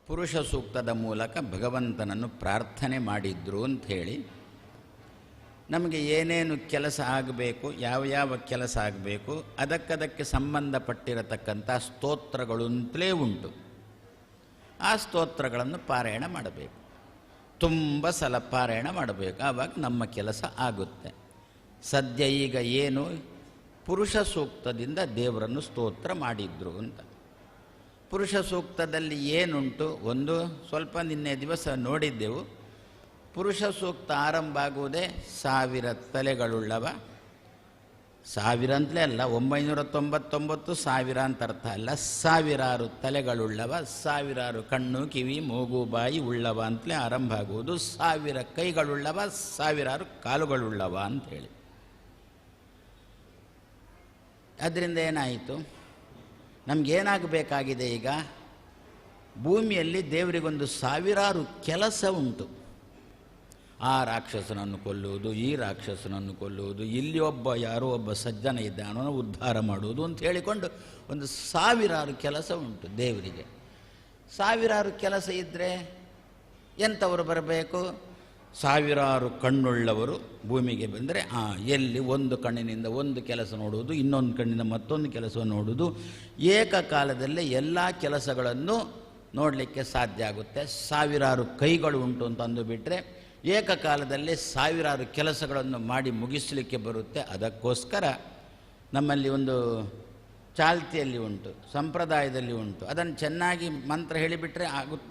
ಪುರುಷ ಸೂಕ್ತದ ಮೂಲಕ ಭಗವಂತನನ್ನು ಪ್ರಾರ್ಥನೆ ಮಾಡಿದ್ರು ಅಂಥೇಳಿ ನಮಗೆ ಏನೇನು ಕೆಲಸ ಆಗಬೇಕು, ಯಾವ ಯಾವ ಕೆಲಸ ಆಗಬೇಕು ಅದಕ್ಕದಕ್ಕೆ ಸಂಬಂಧಪಟ್ಟಿರತಕ್ಕಂಥ ಸ್ತೋತ್ರಗಳು ಅಂತಲೇ ಉಂಟು. ಆ ಸ್ತೋತ್ರಗಳನ್ನು ಪಾರಾಯಣ ಮಾಡಬೇಕು, ತುಂಬ ಸಲ ಪಾರಾಯಣ ಮಾಡಬೇಕು, ಆವಾಗ ನಮ್ಮ ಕೆಲಸ ಆಗುತ್ತೆ. ಸದ್ಯ ಈಗ ಏನು ಪುರುಷ ಸೂಕ್ತದಿಂದ ದೇವರನ್ನು ಸ್ತೋತ್ರ ಮಾಡಿದ್ರು ಅಂತ. ಪುರುಷ ಸೂಕ್ತದಲ್ಲಿ ಏನುಂಟು, ಒಂದು ಸ್ವಲ್ಪ ನಿನ್ನೆ ದಿವಸ ನೋಡಿದ್ದೆವು. ಪುರುಷ ಸೂಕ್ತ ಆರಂಭ ಆಗುವುದೇ 1000 ತಲೆಗಳುಳ್ಳವ, 1000 ಅಂತಲೇ ಅಲ್ಲ, 999 1000 ಅಂತ ಅರ್ಥ ಅಲ್ಲ, 1000 ತಲೆಗಳುಳ್ಳವ, 1000 ಕಣ್ಣು ಕಿವಿ ಮೂಗು ಬಾಯಿ ಉಳ್ಳವ ಅಂತಲೇ ಆರಂಭ ಆಗುವುದು. 1000 ಕೈಗಳುಳ್ಳವ, 1000 ಕಾಲುಗಳುಳ್ಳವ ಅಂಥೇಳಿ. ಅದರಿಂದ ಏನಾಯಿತು, ನಮಗೇನಾಗಬೇಕಾಗಿದೆ ಈಗ, ಭೂಮಿಯಲ್ಲಿ ದೇವರಿಗೊಂದು 1000 ಕೆಲಸ ಉಂಟು. ಆ ರಾಕ್ಷಸನನ್ನು ಕೊಲ್ಲುವುದು, ಈ ರಾಕ್ಷಸನನ್ನು ಕೊಲ್ಲುವುದು, ಇಲ್ಲಿ ಯಾರೋ ಒಬ್ಬ ಸಜ್ಜನ ಇದ್ದಾನೋ ಉದ್ಧಾರ ಮಾಡುವುದು ಅಂತ ಹೇಳಿಕೊಂಡು ಒಂದು 1000 ಕೆಲಸ ಉಂಟು ದೇವರಿಗೆ. 1000 ಕೆಲಸ ಇದ್ದರೆ ಎಂಥವರು ಬರಬೇಕು? 1000 ಕಣ್ಣುಳ್ಳವರು ಭೂಮಿಗೆ ಬಂದರೆ ಎಲ್ಲಿ ಒಂದು ಕಣ್ಣಿನಿಂದ ಒಂದು ಕೆಲಸ ನೋಡುವುದು, ಇನ್ನೊಂದು ಕಣ್ಣಿಂದ ಮತ್ತೊಂದು ಕೆಲಸ ನೋಡುವುದು, ಏಕಕಾಲದಲ್ಲೇ ಎಲ್ಲ ಕೆಲಸಗಳನ್ನು ನೋಡಲಿಕ್ಕೆ ಸಾಧ್ಯ ಆಗುತ್ತೆ. 1000 ಕೈಗಳು ಉಂಟು ಅಂತ ಅಂದುಬಿಟ್ರೆ ಏಕಕಾಲದಲ್ಲಿ 1000 ಕೆಲಸಗಳನ್ನು ಮಾಡಿ ಮುಗಿಸಲಿಕ್ಕೆ ಬರುತ್ತೆ. ಅದಕ್ಕೋಸ್ಕರ ನಮ್ಮಲ್ಲಿ ಒಂದು ಚಾಲ್ತಿಯಲ್ಲಿ ಉಂಟು, ಸಂಪ್ರದಾಯದಲ್ಲಿ ಉಂಟು. ಅದನ್ನು ಚೆನ್ನಾಗಿ ಮಂತ್ರ ಹೇಳಿಬಿಟ್ರೆ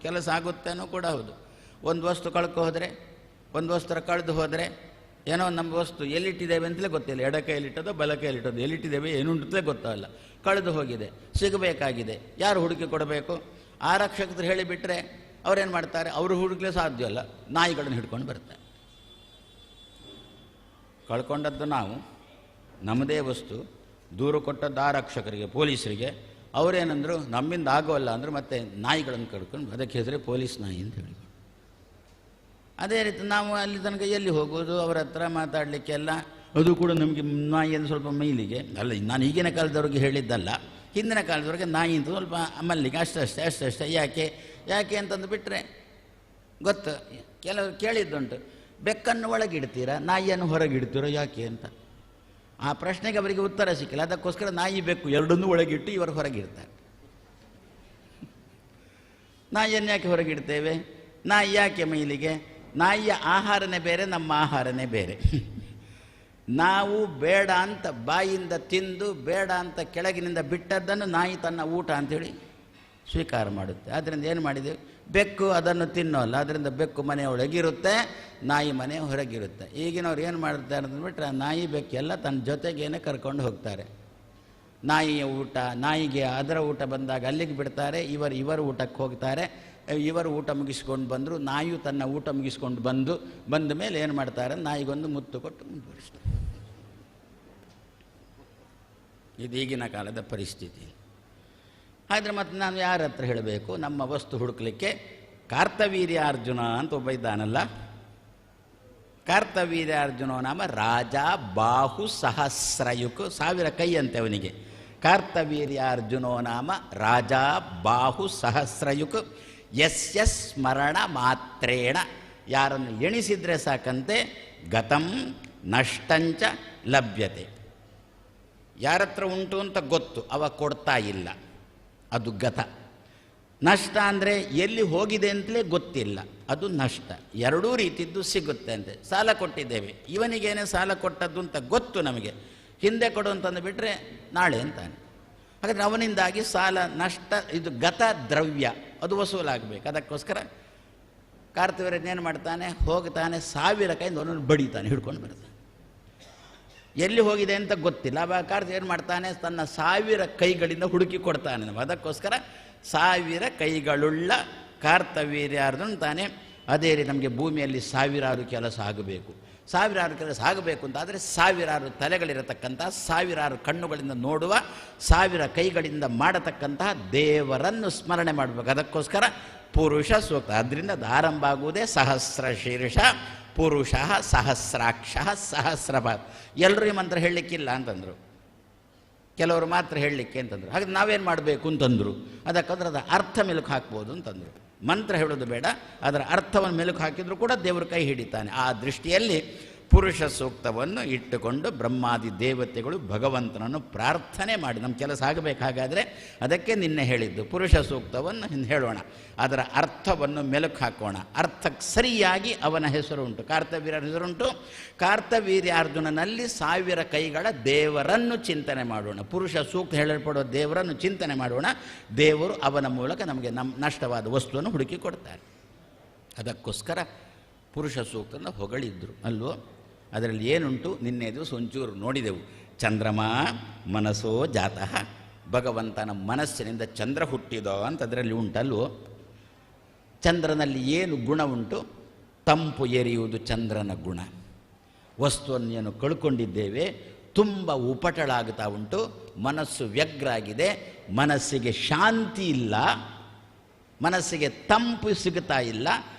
ಕೆಲಸ ಆಗುತ್ತೇನೋ ಕೂಡ ಹೌದು. ಒಂದು ವಸ್ತು ಕಳ್ಕೊ ಹೋದರೆ, ಒಂದು ವಸ್ತು ಕಳೆದು ಹೋದರೆ, ಏನೋ ನಮ್ಮ ವಸ್ತು ಎಲ್ಲಿಟ್ಟಿದ್ದೇವೆ ಅಂತಲೇ ಗೊತ್ತಿಲ್ಲ, ಎಡ ಕೈಯಲ್ಲಿಟ್ಟದೋ ಬಲ ಕೈಯಲ್ಲಿಟ್ಟದೋ, ಎಲ್ಲಿಟ್ಟಿದ್ದೇವೆ ಏನುಂಟಲೇ ಗೊತ್ತಾಗಲ್ಲ, ಕಳೆದು ಹೋಗಿದೆ, ಸಿಗಬೇಕಾಗಿದೆ, ಯಾರು ಹುಡುಕಿ ಕೊಡಬೇಕು? ಆರಕ್ಷಕರು ಹೇಳಿಬಿಟ್ರೆ ಅವರೇನು ಮಾಡ್ತಾರೆ? ಅವರು ಹುಡುಕಲೇ ಸಾಧ್ಯ ಅಲ್ಲ, ನಾಯಿಗಳನ್ನು ಹಿಡ್ಕೊಂಡು ಬರ್ತಾರೆ. ಕಳ್ಕೊಂಡದ್ದು ನಾವು, ನಮ್ಮದೇ ವಸ್ತು, ದೂರು ಕೊಟ್ಟದ್ದು ಆರಕ್ಷಕರಿಗೆ, ಪೊಲೀಸರಿಗೆ. ಅವರೇನಂದರು ನಮ್ಮಿಂದ ಆಗೋಲ್ಲ ಅಂದರು, ಮತ್ತೆ ನಾಯಿಗಳನ್ನು ಕಡ್ಕೊಂಡು, ಅದಕ್ಕೆ ಹೆಸರೇ ಪೊಲೀಸ್ ನಾಯಿ ಅಂತ ಹೇಳಿ. ಅದೇ ರೀತಿ ನಾವು ಅಲ್ಲಿ ತನಕ ಎಲ್ಲಿ ಹೋಗೋದು? ಅವರ ಹತ್ರ ಮಾತಾಡಲಿಕ್ಕೆಲ್ಲ ಅದು ಕೂಡ ನಮಗೆ ನಾಯಿಯನ್ನು ಸ್ವಲ್ಪ ಮೈಲಿಗೆ ಅಲ್ಲ. ನಾನು ಈಗಿನ ಕಾಲದವ್ರಿಗೆ ಹೇಳಿದ್ದಲ್ಲ, ಹಿಂದಿನ ಕಾಲದವ್ರಿಗೆ ನಾಯಿ ಅಂತ ಸ್ವಲ್ಪ ಮಲ್ಲಿಗೆ ಅಷ್ಟೇ. ಯಾಕೆ ಅಂತಂದು ಬಿಟ್ಟರೆ ಗೊತ್ತು, ಕೆಲವರು ಕೇಳಿದ್ದುಂಟು, ಬೆಕ್ಕನ್ನು ಒಳಗಿಡ್ತೀರಾ ನಾಯಿಯನ್ನು ಹೊರಗಿಡ್ತೀರೋ ಯಾಕೆ ಅಂತ. ಆ ಪ್ರಶ್ನೆಗೆ ಅವರಿಗೆ ಉತ್ತರ ಸಿಕ್ಕಿಲ್ಲ. ಅದಕ್ಕೋಸ್ಕರ ನಾಯಿ ಬೆಕ್ಕು ಎರಡನ್ನೂ ಒಳಗಿಟ್ಟು ಇವರು ಹೊರಗಿಡ್ತಾರೆ. ನಾಯಿಯನ್ನು ಯಾಕೆ ಹೊರಗಿಡ್ತೇವೆ? ನಾಯಿ ಯಾಕೆ ಮೈಲಿಗೆ? ನಾಯಿಯ ಆಹಾರನೇ ಬೇರೆ, ನಮ್ಮ ಆಹಾರನೇ ಬೇರೆ. ನಾವು ಬೇಡ ಅಂತ ಬಾಯಿಂದ ತಿಂದು ಬೇಡ ಅಂತ ಕೆಳಗಿನಿಂದ ಬಿಟ್ಟದ್ದನ್ನು ನಾಯಿ ತನ್ನ ಊಟ ಅಂಥೇಳಿ ಸ್ವೀಕಾರ ಮಾಡುತ್ತೆ. ಆದ್ದರಿಂದ ಏನು ಮಾಡಿದೆವು? ಬೆಕ್ಕು ಅದನ್ನು ತಿನ್ನೋಲ್ಲ, ಅದರಿಂದ ಬೆಕ್ಕು ಮನೆ ಒಳಗಿರುತ್ತೆ, ನಾಯಿ ಮನೆ ಹೊರಗಿರುತ್ತೆ. ಈಗಿನವ್ರು ಏನು ಮಾಡ್ತಾರೆ ಅಂದ್ಬಿಟ್ರೆ ನಾಯಿ ಬೆಕ್ಕೆಲ್ಲ ತನ್ನ ಜೊತೆಗೇನೆ ಕರ್ಕೊಂಡು ಹೋಗ್ತಾರೆ. ನಾಯಿಯ ಊಟ, ನಾಯಿಗೆ ಅದರ ಊಟ ಬಂದಾಗ ಅಲ್ಲಿಗೆ ಬಿಡ್ತಾರೆ, ಇವರು ಊಟಕ್ಕೆ ಹೋಗ್ತಾರೆ. ಇವರು ಊಟ ಮುಗಿಸ್ಕೊಂಡು ಬಂದರು, ನಾಯಿಯು ತನ್ನ ಊಟ ಮುಗಿಸ್ಕೊಂಡು ಬಂದ ಮೇಲೆ ಏನು ಮಾಡ್ತಾರೆ? ನಾಯಿಗೊಂದು ಮುತ್ತು ಕೊಟ್ಟು ಮುಂದುವರಿಸ್ತಾರೆ. ಇದು ಈಗಿನ ಕಾಲದ ಪರಿಸ್ಥಿತಿ. ಆದರೆ ಮತ್ತು ನಾನು ಯಾರ ಹತ್ರ ಹೇಳಬೇಕು? ನಮ್ಮ ವಸ್ತು ಹುಡುಕಲಿಕ್ಕೆ ಕಾರ್ತವೀರ್ಯಾರ್ಜುನ ಅಂತ ಒಬ್ಬ ಇದ್ದಾನಲ್ಲ, ಕಾರ್ತವೀರ್ಯಾರ್ಜುನೋ ನಾಮ ರಾಜ ಬಾಹು ಸಹಸ್ರಯುಕ್, 1000 ಕೈ ಅಂತೆ ಅವನಿಗೆ. ಕಾರ್ತವೀರ್ಯಾರ್ಜುನೋ ನಾಮ ರಾಜ ಬಾಹು ಸಹಸ್ರಯುಕ್ ಯಸ್ಯ ಸ್ಮರಣ ಮಾತ್ರೇಣ, ಯಾರನ್ನು ಎಣಿಸಿದರೆ ಸಾಕಂತೆ ಗತಂ ನಷ್ಟಂಚ ಲಭ್ಯತೆ. ಯಾರತ್ರ ಉಂಟು ಅಂತ ಗೊತ್ತು, ಅವ ಕೊಡ್ತಾ ಇಲ್ಲ, ಅದು ಗತ. ನಷ್ಟ ಅಂದರೆ ಎಲ್ಲಿ ಹೋಗಿದೆ ಅಂತಲೇ ಗೊತ್ತಿಲ್ಲ, ಅದು ನಷ್ಟ. ಎರಡೂ ರೀತಿದ್ದು ಸಿಗುತ್ತೆ ಅಂತೆ. ಸಾಲ ಕೊಟ್ಟಿದ್ದೇವೆ, ಇವನಿಗೇನೆ ಸಾಲ ಕೊಟ್ಟದ್ದು ಅಂತ ಗೊತ್ತು ನಮಗೆ, ಹಿಂದೆ ಕೊಡು ಅಂತಂದು ಬಿಟ್ಟರೆ ನಾಳೆ ಅಂತಾನೆ. ಹಾಗಾದರೆ ಅವನಿಂದಾಗಿ ಸಾಲ ನಷ್ಟ, ಇದು ಗತ ದ್ರವ್ಯ, ಅದು ವಸೂಲಾಗಬೇಕು. ಅದಕ್ಕೋಸ್ಕರ ಕಾರ್ತಿವೀರ್ಯನೇನು ಮಾಡ್ತಾನೆ? ಹೋಗ್ತಾನೆ, 1000 ಕೈಯಿಂದ ಅವನನ್ನು ಬಡಿತಾನೆ, ಹಿಡ್ಕೊಂಡು ಬರ್ತಾನೆ. ಎಲ್ಲಿ ಹೋಗಿದೆ ಅಂತ ಗೊತ್ತಿಲ್ಲ. ಆವಾಗ ಕಾರ್ತಿ ಏನು ಮಾಡ್ತಾನೆ? ತನ್ನ 1000 ಕೈಗಳಿಂದ ಹುಡುಕಿ ಕೊಡ್ತಾನೆ. ಅದಕ್ಕೋಸ್ಕರ 1000 ಕೈಗಳುಳ್ಳ ಕಾರ್ತವೀರ್ಯಾರ್ಜುನ ತಾನೆ. ಅದೇ ರೀತಿ ನಮಗೆ ಭೂಮಿಯಲ್ಲಿ 1000 ಕೆಲಸ ಆಗಬೇಕು. 1000 ಕೆಲಸ ಆಗಬೇಕು ಅಂತಾದರೆ 1000 ತಲೆಗಳಿರತಕ್ಕಂಥ, 1000 ಕಣ್ಣುಗಳಿಂದ ನೋಡುವ, 1000 ಕೈಗಳಿಂದ ಮಾಡತಕ್ಕಂತಹ ದೇವರನ್ನು ಸ್ಮರಣೆ ಮಾಡಬೇಕು. ಅದಕ್ಕೋಸ್ಕರ ಪುರುಷ ಸೂಕ್ತ. ಅದರಿಂದ ಆರಂಭ ಆಗುವುದೇ ಸಹಸ್ರ ಶೀರ್ಷ ಪುರುಷ ಸಹಸ್ರಾಕ್ಷ ಸಹಸ್ರಪಾತ್. ಎಲ್ಲರೂ ಈ ಮಂತ್ರ ಹೇಳಲಿಕ್ಕಿಲ್ಲ ಅಂತಂದರು. ಕೆಲವರು ಮಾತ್ರ ಹೇಳಲಿಕ್ಕೆ ಅಂತಂದರು. ಹಾಗೆ ನಾವೇನು ಮಾಡಬೇಕು ಅಂತಂದರು. ಅದಕ್ಕಾದ್ರೆ ಅದರ ಅರ್ಥ ಮೆಲುಕು ಹಾಕ್ಬೋದು ಅಂತಂದರು. ಮಂತ್ರ ಹೇಳೋದು ಬೇಡ, ಅದರ ಅರ್ಥವನ್ನು ಮೆಲುಕು ಹಾಕಿದರೂ ಕೂಡ ದೇವರು ಕೈ ಹಿಡಿತಾನೆ. ಆ ದೃಷ್ಟಿಯಲ್ಲಿ ಪುರುಷ ಸೂಕ್ತವನ್ನು ಇಟ್ಟುಕೊಂಡು ಬ್ರಹ್ಮಾದಿ ದೇವತೆಗಳು ಭಗವಂತನನ್ನು ಪ್ರಾರ್ಥನೆ ಮಾಡಿ ನಮ್ಮ ಕೆಲಸ ಆಗಬೇಕು. ಹಾಗಾದರೆ ಅದಕ್ಕೆ ನಿನ್ನೆ ಹೇಳಿದ್ದು ಪುರುಷ ಸೂಕ್ತವನ್ನು ಹೇಳೋಣ, ಅದರ ಅರ್ಥವನ್ನು ಮೆಲುಕು ಹಾಕೋಣ. ಅರ್ಥಕ್ಕೆ ಸರಿಯಾಗಿ ಅವನ ಹೆಸರುಂಟು, ಕಾರ್ತವೀರ್ಯರ ಹೆಸರುಂಟು. ಕಾರ್ತವೀರ್ಯಾರ್ಜುನನಲ್ಲಿ 1000 ಕೈಗಳ ದೇವರನ್ನು ಚಿಂತನೆ ಮಾಡೋಣ. ಪುರುಷ ಸೂಕ್ತ ಹೇಳಲ್ಪಡುವ ದೇವರನ್ನು ಚಿಂತನೆ ಮಾಡೋಣ. ದೇವರು ಅವನ ಮೂಲಕ ನಮಗೆ ನಷ್ಟವಾದ ವಸ್ತುವನ್ನು ಹುಡುಕಿ ಕೊಡ್ತಾರೆ. ಅದಕ್ಕೋಸ್ಕರ ಪುರುಷ ಸೂಕ್ತನ ಹೊಗಳಿದ್ರು ಅಲ್ವೋ. ಅದರಲ್ಲಿ ಏನುಂಟು ನಿನ್ನೆ ದಿವಸ ಒಂಚೂರು ನೋಡಿದೆವು. ಚಂದ್ರಮ ಮನಸ್ಸೋ ಜಾತಃ, ಭಗವಂತನ ಮನಸ್ಸಿನಿಂದ ಚಂದ್ರ ಹುಟ್ಟಿದೋ ಅಂತ ಅದರಲ್ಲಿ ಉಂಟಲ್ವೋ. ಚಂದ್ರನಲ್ಲಿ ಏನು ಗುಣ ಉಂಟು? ತಂಪು ಎರೆಯುವುದು ಚಂದ್ರನ ಗುಣ. ವಸ್ತುವನ್ನು ಏನು ಕಳ್ಕೊಂಡಿದ್ದೇವೆ, ತುಂಬ ಉಪಟಳಾಗ್ತಾ ಉಂಟು, ಮನಸ್ಸು ವ್ಯಗ್ರ ಆಗಿದೆ, ಮನಸ್ಸಿಗೆ ಶಾಂತಿ ಇಲ್ಲ, ಮನಸ್ಸಿಗೆ ತಂಪು ಸಿಗುತ್ತಾ ಇಲ್ಲ.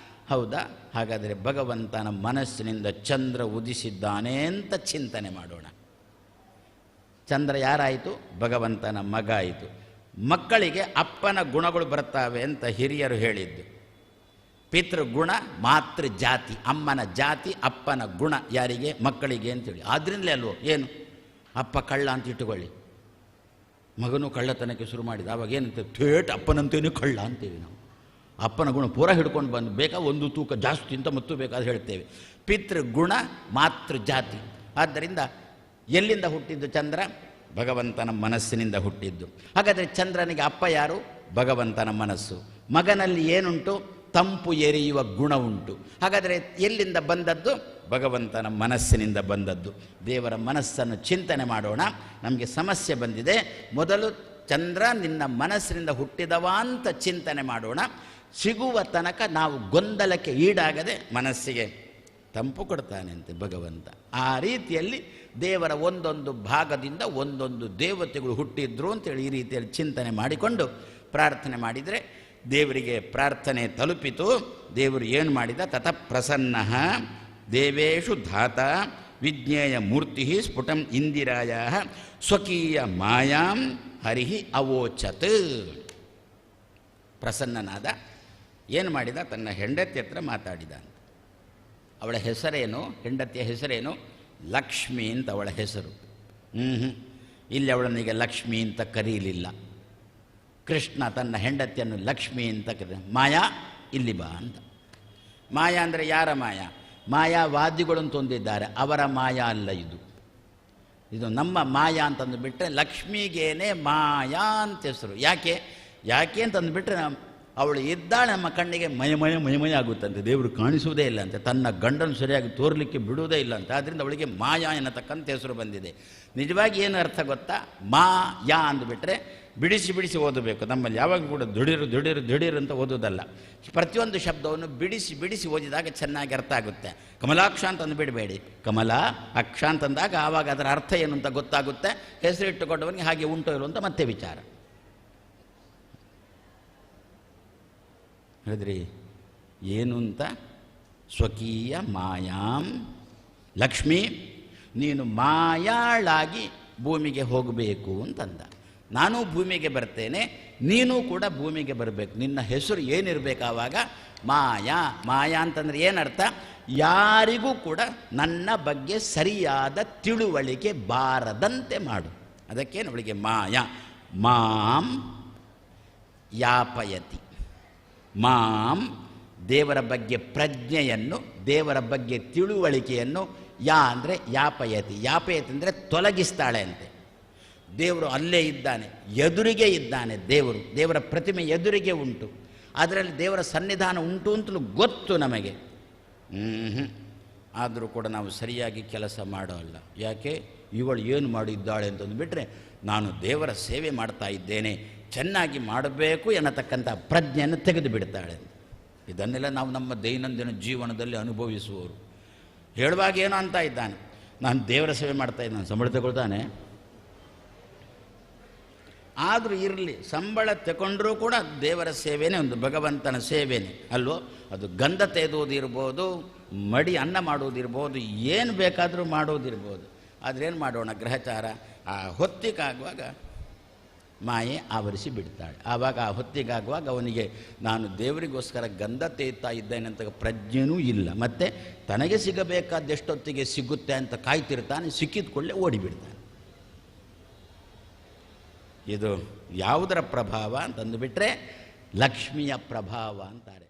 ಹೌದಾ? ಹಾಗಾದರೆ ಭಗವಂತನ ಮನಸ್ಸಿನಿಂದ ಚಂದ್ರ ಉದಿಸಿದ್ದಾನೆ ಅಂತ ಚಿಂತನೆ ಮಾಡೋಣ. ಚಂದ್ರ ಯಾರಾಯಿತು? ಭಗವಂತನ ಮಗ ಆಯಿತು. ಮಕ್ಕಳಿಗೆ ಅಪ್ಪನ ಗುಣಗಳು ಬರ್ತಾವೆ ಅಂತ ಹಿರಿಯರು ಹೇಳಿದ್ದು. ಪಿತೃಗುಣ ಮಾತೃ ಜಾತಿ, ಅಮ್ಮನ ಜಾತಿ ಅಪ್ಪನ ಗುಣ ಯಾರಿಗೆ? ಮಕ್ಕಳಿಗೆ ಅಂತೇಳಿ. ಆದ್ದರಿಂದಲೇ ಅಲ್ವೋ ಏನು ಅಪ್ಪ ಕಳ್ಳ ಅಂತ ಇಟ್ಟುಕೊಳ್ಳಿ, ಮಗನೂ ಕಳ್ಳತನಕ್ಕೆ ಶುರು ಮಾಡಿದ, ಆವಾಗ ಏನಂತ ಥೇಟ್ ಅಪ್ಪನಂತೇನು ಕಳ್ಳ ಅಂತೀವಿ ನಾವು. ಅಪ್ಪನ ಗುಣ ಪೂರ ಹಿಡ್ಕೊಂಡು ಬಂದು ಬೇಕಾ ಒಂದು ತೂಕ ಜಾಸ್ತಿ ಅಂತ ಮತ್ತು ಬೇಕಾದ್ರೆ ಹೇಳ್ತೇವೆ. ಪಿತೃಗುಣ ಮಾತೃ ಜಾತಿ. ಆದ್ದರಿಂದ ಎಲ್ಲಿಂದ ಹುಟ್ಟಿದ್ದು ಚಂದ್ರ? ಭಗವಂತನ ಮನಸ್ಸಿನಿಂದ ಹುಟ್ಟಿದ್ದು. ಹಾಗಾದರೆ ಚಂದ್ರನಿಗೆ ಅಪ್ಪ ಯಾರು? ಭಗವಂತನ ಮನಸ್ಸು. ಮಗನಲ್ಲಿ ಏನುಂಟು? ತಂಪು ಎರೆಯುವ ಗುಣ ಉಂಟು. ಹಾಗಾದರೆ ಎಲ್ಲಿಂದ ಬಂದದ್ದು? ಭಗವಂತನ ಮನಸ್ಸಿನಿಂದ ಬಂದದ್ದು. ದೇವರ ಮನಸ್ಸನ್ನು ಚಿಂತನೆ ಮಾಡೋಣ. ನಮಗೆ ಸಮಸ್ಯೆ ಬಂದಿದೆ. ಮೊದಲು ಚಂದ್ರ ನಿನ್ನ ಮನಸ್ಸಿನಿಂದ ಹುಟ್ಟಿದವ ಅಂತ ಚಿಂತನೆ ಮಾಡೋಣ. ಸಿಗುವ ತನಕ ನಾವು ಗೊಂದಲಕ್ಕೆ ಈಡಾಗದೆ ಮನಸ್ಸಿಗೆ ತಂಪು ಕೊಡ್ತಾನೆಂತೆ ಭಗವಂತ. ಆ ರೀತಿಯಲ್ಲಿ ದೇವರ ಒಂದೊಂದು ಭಾಗದಿಂದ ಒಂದೊಂದು ದೇವತೆಗಳು ಹುಟ್ಟಿದ್ರು ಅಂತೇಳಿ ಈ ರೀತಿಯಲ್ಲಿ ಚಿಂತನೆ ಮಾಡಿಕೊಂಡು ಪ್ರಾರ್ಥನೆ ಮಾಡಿದರೆ ದೇವರಿಗೆ ಪ್ರಾರ್ಥನೆ ತಲುಪಿತು. ದೇವರು ಏನು ಮಾಡಿದ? ತತಃ ಪ್ರಸನ್ನ ದೇವೇಶು ಧಾತ ವಿಜ್ಞೇಯ ಮೂರ್ತಿ ಸ್ಫುಟಂ ಇಂದಿರಾಯ ಸ್ವಕೀಯ ಮಾಯಾಂ ಹರಿಹಿ ಅವೋಚತ್. ಪ್ರಸನ್ನನಾದ. ಏನು ಮಾಡಿದ? ತನ್ನ ಹೆಂಡತಿ ಹತ್ರ ಮಾತಾಡಿದ. ಅವಳ ಹೆಸರೇನು? ಹೆಂಡತಿಯ ಹೆಸರೇನು? ಲಕ್ಷ್ಮಿ ಅಂತ ಅವಳ ಹೆಸರು. ಇಲ್ಲಿ ಅವಳನಿಗೆ ಲಕ್ಷ್ಮಿ ಅಂತ ಕರೀಲಿಲ್ಲ. ಕೃಷ್ಣ ತನ್ನ ಹೆಂಡತಿಯನ್ನು ಲಕ್ಷ್ಮಿ ಅಂತ ಕರೀ. ಮಾಯಾ ಇಲ್ಲಿ ಬಾ ಅಂತ. ಮಾಯಾ ಅಂದರೆ ಯಾರ ಮಾಯಾ? ಮಾಯಾವಾದಿಗಳನ್ನು ತಂದಿದ್ದಾರೆ, ಅವರ ಮಾಯಾ ಅಲ್ಲ ಇದು. ಇದು ನಮ್ಮ ಮಾಯಾ ಅಂತಂದು ಬಿಟ್ಟರೆ ಲಕ್ಷ್ಮಿಗೇನೆ ಮಾಯಾ ಅಂತ ಹೆಸರು. ಯಾಕೆ ಅಂತಂದುಬಿಟ್ರೆ ಅವಳು ಇದ್ದಾಳೆ ನಮ್ಮ ಕಣ್ಣಿಗೆ ಮಯಮಯ ಆಗುತ್ತಂತೆ. ದೇವರು ಕಾಣಿಸುವುದೇ ಇಲ್ಲ ಅಂತೆ, ತನ್ನ ಗಂಡನ್ನು ಸರಿಯಾಗಿ ತೋರಲಿಕ್ಕೆ ಬಿಡುವುದೇ ಇಲ್ಲ ಅಂತ. ಆದ್ದರಿಂದ ಅವಳಿಗೆ ಮಾಯಾ ಎನ್ನತಕ್ಕಂಥ ಹೆಸರು ಬಂದಿದೆ. ನಿಜವಾಗಿ ಏನು ಅರ್ಥ ಗೊತ್ತಾ? ಮಾಯಾ ಅಂದುಬಿಟ್ರೆ ಬಿಡಿಸಿ ಓದಬೇಕು. ನಮ್ಮಲ್ಲಿ ಯಾವಾಗ ಕೂಡ ದುಡಿರು ಅಂತ ಓದೋದಲ್ಲ. ಪ್ರತಿಯೊಂದು ಶಬ್ದವನ್ನು ಬಿಡಿಸಿ ಓದಿದಾಗ ಚೆನ್ನಾಗಿ ಅರ್ಥ ಆಗುತ್ತೆ. ಕಮಲಾಕ್ಷ ಅಂತಂದು ಬಿಡಬೇಡಿ, ಕಮಲಾ ಅಕ್ಷ ಅಂತಂದಾಗ ಆವಾಗ ಅದರ ಅರ್ಥ ಏನು ಅಂತ ಗೊತ್ತಾಗುತ್ತೆ. ಹೆಸರಿಟ್ಟುಕೊಂಡವನಿಗೆ ಹಾಗೆ ಉಂಟೋ ಇಲ್ಲೋ ಅಂತ ಮತ್ತೆ ವಿಚಾರ. ಹೇಳಿದ್ರಿ ಏನು ಅಂತ? ಸ್ವಕೀಯ ಮಾಯಾಂ. ಲಕ್ಷ್ಮಿ, ನೀನು ಮಾಯಾಳಾಗಿ ಭೂಮಿಗೆ ಹೋಗಬೇಕು ಅಂತಂದ. ನಾನು ಭೂಮಿಗೆ ಬರ್ತೇನೆ, ನೀನು ಕೂಡ ಭೂಮಿಗೆ ಬರಬೇಕು. ನಿನ್ನ ಹೆಸರು ಏನಿರಬೇಕು ಆವಾಗ? ಮಾಯಾ ಅಂತಂದರೆ ಏನರ್ಥ? ಯಾರಿಗೂ ಕೂಡ ನನ್ನ ಬಗ್ಗೆ ಸರಿಯಾದ ತಿಳುವಳಿಕೆ ಬಾರದಂತೆ ಮಾಡು. ಅದಕ್ಕೇನು ಅವಳಿಗೆ ಮಾಯಾ. ಮಾಂ ಯಾಪಯತಿ. ಮಾಂ ದೇವರ ಬಗ್ಗೆ ಪ್ರಜ್ಞೆಯನ್ನು, ದೇವರ ಬಗ್ಗೆ ತಿಳುವಳಿಕೆಯನ್ನು, ಅಂದರೆ ಯಾಪಯತಿ ಅಂದರೆ ತೊಲಗಿಸ್ತಾಳೆ ಅಂತೆ. ದೇವರು ಅಲ್ಲೇ ಇದ್ದಾನೆ, ಎದುರಿಗೆ ಇದ್ದಾನೆ. ದೇವರ ಪ್ರತಿಮೆ ಎದುರಿಗೆ ಉಂಟು. ಅದರಲ್ಲಿ ದೇವರ ಸನ್ನಿಧಾನ ಉಂಟು ಅಂತಲೂ ಗೊತ್ತು ನಮಗೆ. ಆದರೂ ಕೂಡ ನಾವು ಸರಿಯಾಗಿ ಕೆಲಸ ಮಾಡೋಲ್ಲ. ಯಾಕೆ? ಇವಳು ಏನು ಮಾಡಿದ್ದಾಳೆ ಅಂತಂದುಬಿಟ್ರೆ ನಾನು ದೇವರ ಸೇವೆ ಮಾಡ್ತಾ ಇದ್ದೇನೆ, ಚೆನ್ನಾಗಿ ಮಾಡಬೇಕು ಎನ್ನತಕ್ಕಂಥ ಪ್ರಜ್ಞೆಯನ್ನು ತೆಗೆದು ಬಿಡ್ತಾಳೆ. ಇದನ್ನೆಲ್ಲ ನಾವು ನಮ್ಮ ದೈನಂದಿನ ಜೀವನದಲ್ಲಿ ಅನುಭವಿಸುವವರು. ಹೇಳುವಾಗ ಏನೋ ಅಂತ ಇದ್ದಾನೆ, ನಾನು ದೇವರ ಸೇವೆ ಮಾಡ್ತಾ ಇದ್ದಾನೆ, ಸಂಬಳ ತಗೊಳ್ತಾನೆ. ಆದರೂ ಇರಲಿ, ಸಂಬಳ ತಗೊಂಡ್ರೂ ಕೂಡ ದೇವರ ಸೇವೆನೇ ಒಂದು ಭಗವಂತನ ಸೇವೆನೇ ಅಲ್ವೋ. ಅದು ಗಂಧ ತೆಗೆದುವುದಿರ್ಬೋದು, ಮಡಿ ಅನ್ನ ಮಾಡುವುದಿರ್ಬೋದು, ಏನು ಬೇಕಾದರೂ ಮಾಡೋದಿರ್ಬೋದು. ಆದರೆ ಏನು ಮಾಡೋಣ, ಗ್ರಹಚಾರ ಆ ಹೊತ್ತಿಗಾಗುವಾಗ ಮಾಯೆ ಆವರಿಸಿ ಬಿಡ್ತಾಳೆ. ಆವಾಗ ಆ ಹೊತ್ತಿಗಾಗುವಾಗ ಅವನಿಗೆ ನಾನು ದೇವರಿಗೋಸ್ಕರ ಗಂಧ ತೇಯ್ತಾ ಇದ್ದೇನೆ ಅಂತ ಪ್ರಜ್ಞೆನೂ ಇಲ್ಲ, ಮತ್ತು ತನಗೆ ಸಿಗಬೇಕಾದ ಎಷ್ಟೊತ್ತಿಗೆ ಸಿಗುತ್ತೆ ಅಂತ ಕಾಯ್ತಿರ್ತಾನೆ. ಸಿಕ್ಕಿದ್ಕೊಳ್ಳೆ ಓಡಿಬಿಡ್ತಾನೆ. ಇದು ಯಾವುದರ ಪ್ರಭಾವ ಅಂತಂದುಬಿಟ್ರೆ ಲಕ್ಷ್ಮಿಯ ಪ್ರಭಾವ ಅಂತಾರೆ.